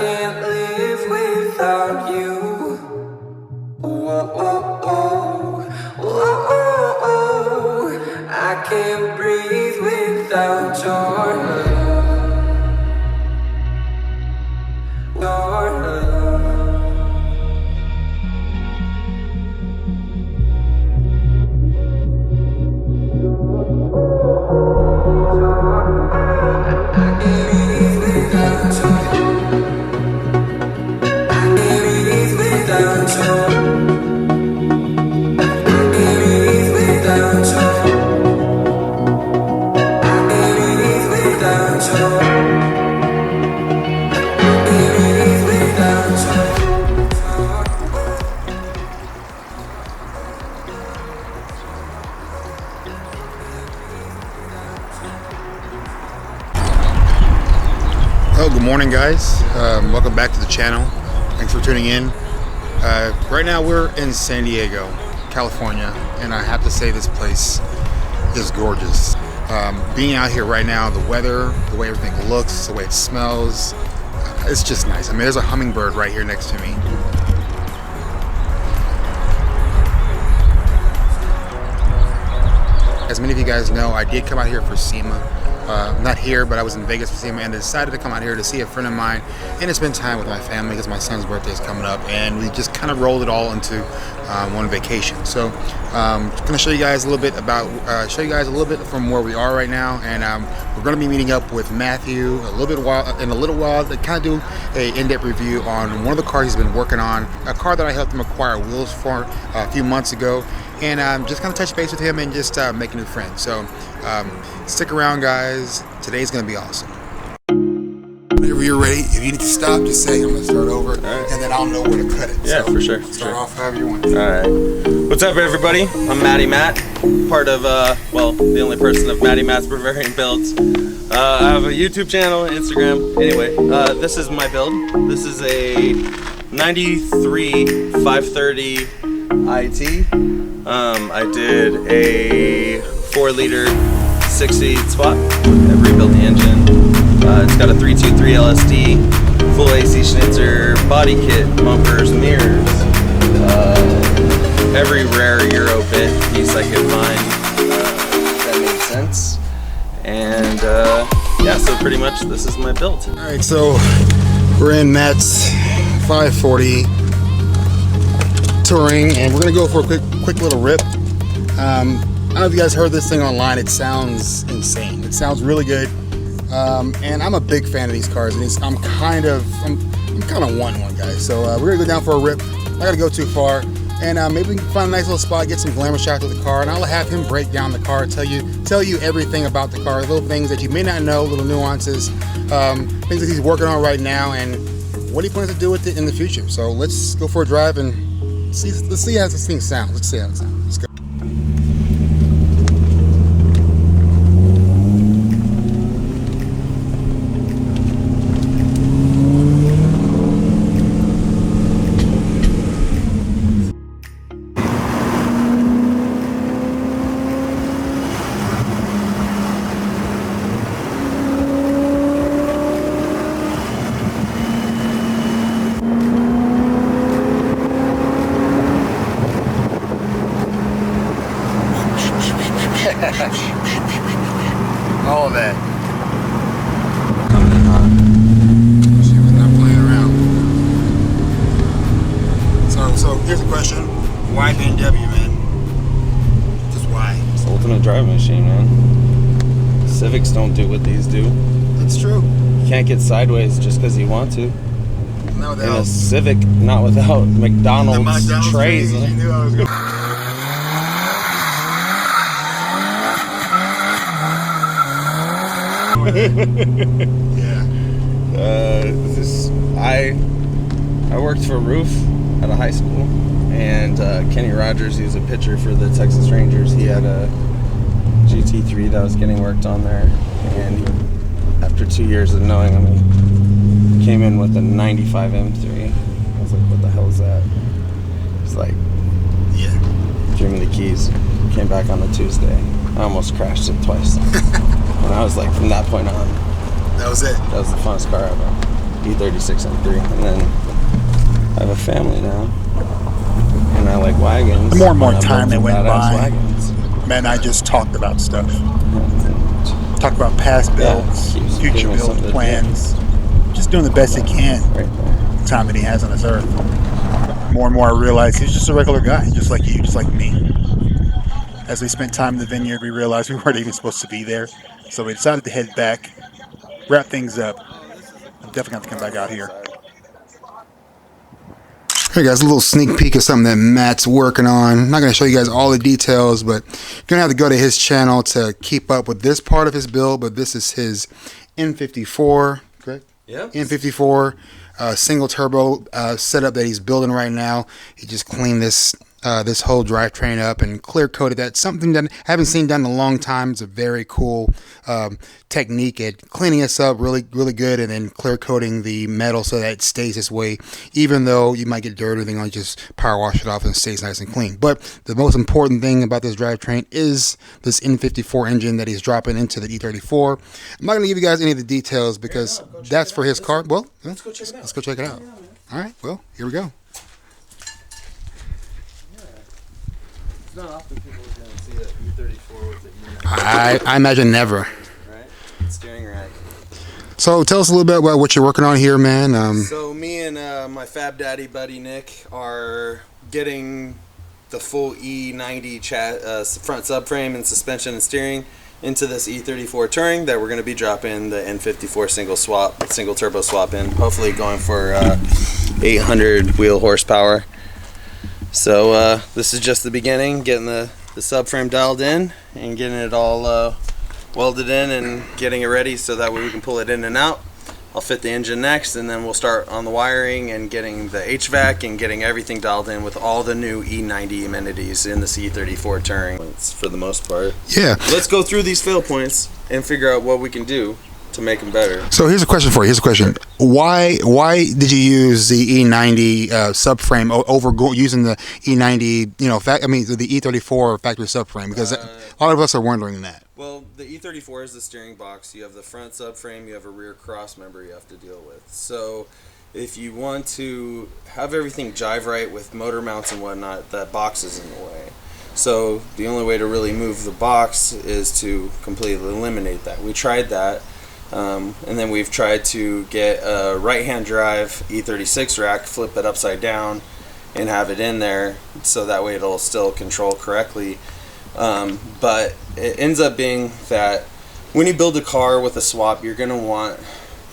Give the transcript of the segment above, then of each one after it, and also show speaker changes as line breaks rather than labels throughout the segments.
can't live without you. Whoa, whoa, whoa, whoa, whoa. I can't breathe without your love.
Oh, good morning, guys. Welcome back to the channel. Thanks for tuning in. Right now we're in San Diego, California, and I have to say this place is gorgeous. Being out here right now, the weather, the way everything looks, the way it smells, it's just nice. I mean, there's a hummingbird right here next to me. As many of you guys know, I did come out here for SEMA. Not here, but I was in Vegas for SEMA and decided to come out here to see a friend of mine and to spend time with my family because my son's birthday is coming up, and we just kind of rolled it all into one vacation. So I'm going to show you guys a little bit from where we are right now, and we're going to be meeting up with Matthew in a little while to kind of do a in-depth review on one of the cars he's been working on, a car that I helped him acquire wheels for a few months ago, and just kind of touch base with him and just make a new friend. So stick around, guys. Today's gonna be awesome. Whenever you're ready, if you need to stop, just say I'm gonna start over, and then I'll know where to cut it.
Yeah,
so
for sure.
Start off however you want.
All right. What's up, everybody? I'm Matty Matt, part of well, the only person of Matty Matt's Bavarian Builds. I have a YouTube channel, Instagram. Anyway, this is my build. This is a '93 530 IT. I did a 4-liter 6-speed swap. I rebuilt the engine. It's got a 323 LSD, full AC Snitcher, body kit, bumpers, mirrors, every rare Euro bit piece I could find that made sense. And yeah, so pretty much this is my build.
All right, so we're in Matt's 540 touring, and we're gonna go for a quick little rip. I don't know if you guys heard this thing online. It sounds insane. It sounds really good, and I'm a big fan of these cars. And I'm kind of wanting one, guys. So we're gonna go down for a rip. I gotta go too far, and maybe we can find a nice little spot, get some glamour shots of the car, and I'll have him break down the car, tell you everything about the car, little things that you may not know, little nuances, things that he's working on right now, and what he plans to do with it in the future. So let's go for a drive and let's see how this thing sounds. Let's see how it sounds. Let's go. All of that.
Coming in hot.
She was not playing around. So here's a question. Why BMW, man? Just why?
It's the ultimate driving machine, man. Civics don't do what these do.
That's true.
You can't get sideways just because you want to.
Not
In a
without
Civic, not without McDonald's trays.
You knew I was going. Yeah.
I worked for Roof at a high school, and Kenny Rogers, he was a pitcher for the Texas Rangers. He had a GT3 that was getting worked on there, and after 2 years of knowing him, he came in with a 95 M3. I was like, what the hell is that? He's like,
Yeah.
give me the keys. Came back on the Tuesday. I almost crashed it twice. And I was like, from that point on,
That was it.
that was the funnest car ever. E36 M3, and then I have a family now, and I like wagons.
The more and more time that went by,
wagons.
Matt and I just talked about stuff. Talked about past builds, future build plans. Just doing the best he can.
Right there.
The time that he has on this earth. More and more I realized he's just a regular guy, just like you, just like me. As we spent time in the vineyard, we realized we weren't even supposed to be there. So we decided to head back, wrap things up. I'm definitely going to have to come back out here. Hey guys, a little sneak peek of something that Matt's working on. I'm not going to show you guys all the details, but you're going to have to go to his channel to keep up with this part of his build. But this is his n54, correct?
Yeah.
n54 single turbo setup that he's building right now. He just cleaned this whole drivetrain up and clear coated that. Something that I haven't seen done in a long time. It's a very cool technique at cleaning us up really good, and then clear coating the metal so that it stays this way. Even though you might get dirt or anything on, just power wash it off and it stays nice and clean. But the most important thing about this drivetrain is this n54 engine that he's dropping into the e34. I'm not going to give you guys any of the details because that's for his car. Well, let's go check it out. Let's go check it out. All right, well, here we go.
It's not often people are going to see an E34 with the E90.
I imagine never.
Right? Steering rack.
So tell us a little bit about what you're working on here, man.
So me and my Fab Daddy buddy Nick are getting the full E90 front subframe and suspension and steering into this E34 Touring that we're going to be dropping the N54 single turbo swap in. Hopefully going for 800 wheel horsepower. So this is just the beginning, getting the subframe dialed in and getting it all welded in and getting it ready so that way we can pull it in and out. I'll fit the engine next, and then we'll start on the wiring and getting the HVAC and getting everything dialed in with all the new E90 amenities in the E34 Touring for the most part.
Yeah.
Let's go through these fail points and figure out what we can do to make them better.
So here's a question for you. Here's a question. Why did you use the E90 subframe over using the E90? The E34 factory subframe, because a lot of us are wondering that.
Well, the E34 is the steering box. You have the front subframe. You have a rear cross member you have to deal with. So if you want to have everything jive right with motor mounts and whatnot, that box is in the way. So the only way to really move the box is to completely eliminate that. We tried that. And then we've tried to get a right-hand drive E36 rack, flip it upside down, and have it in there so that way it'll still control correctly. But it ends up being that when you build a car with a swap, you're going to want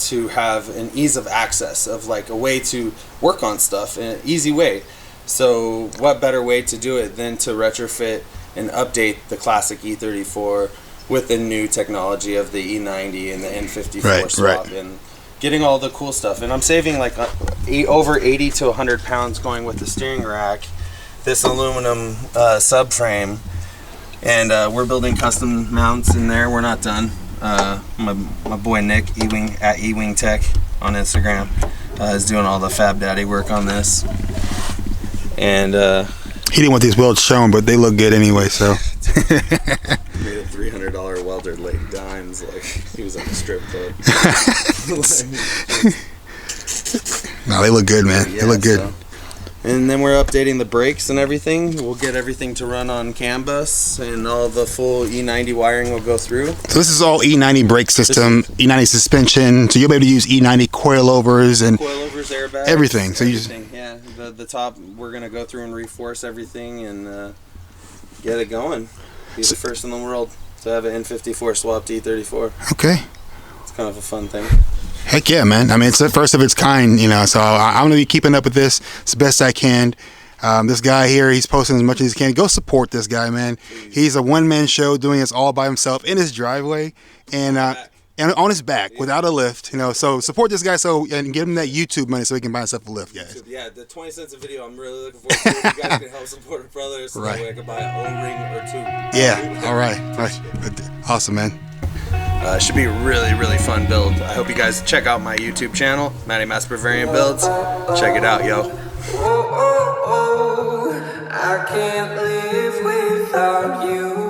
to have an ease of access, of like a way to work on stuff in an easy way. So what better way to do it than to retrofit and update the classic E34 with the new technology of the E90 and the N54 swap and getting all the cool stuff. And I'm saving like over 80 to 100 pounds going with the steering rack, this aluminum subframe, and we're building custom mounts in there. We're not done. My boy Nick at Ewing Tech on Instagram is doing all the Fab Daddy work on this. And
he didn't want these welds shown, but they look good anyway, so.
Made a $300 welder late dimes like he was at the strip club.
No, they look good, man. They look good.
So. And then we're updating the brakes and everything. We'll get everything to run on CAN bus, and all the full E90 wiring will go through.
So this is all E90 brake system, E90 suspension. So you'll be able to use E90 coilovers and
airbags,
everything. So
yeah, the top we're gonna go through and reforce everything and get it going. Be the first in the world to have an N54 swapped to E34.
Okay.
It's kind of a fun thing.
Heck yeah, man. I mean, it's the first of its kind, so I'm going to be keeping up with this as best I can. This guy here, he's posting as much as he can. Go support this guy, man. He's a one-man show doing this all by himself in his driveway and on his back without a lift, So support this guy and give him that YouTube money so he can buy himself a lift, guys.
Yeah, the 20 cents a video, I'm really looking forward to it. You guys can help support a brother so that way I can buy an O-ring or two.
Yeah, all right. Awesome, man.
Should be a really, really fun build. I hope you guys check out my YouTube channel, Matty Matt's Bavarian Builds. Check it out, yo.
I can't live without you.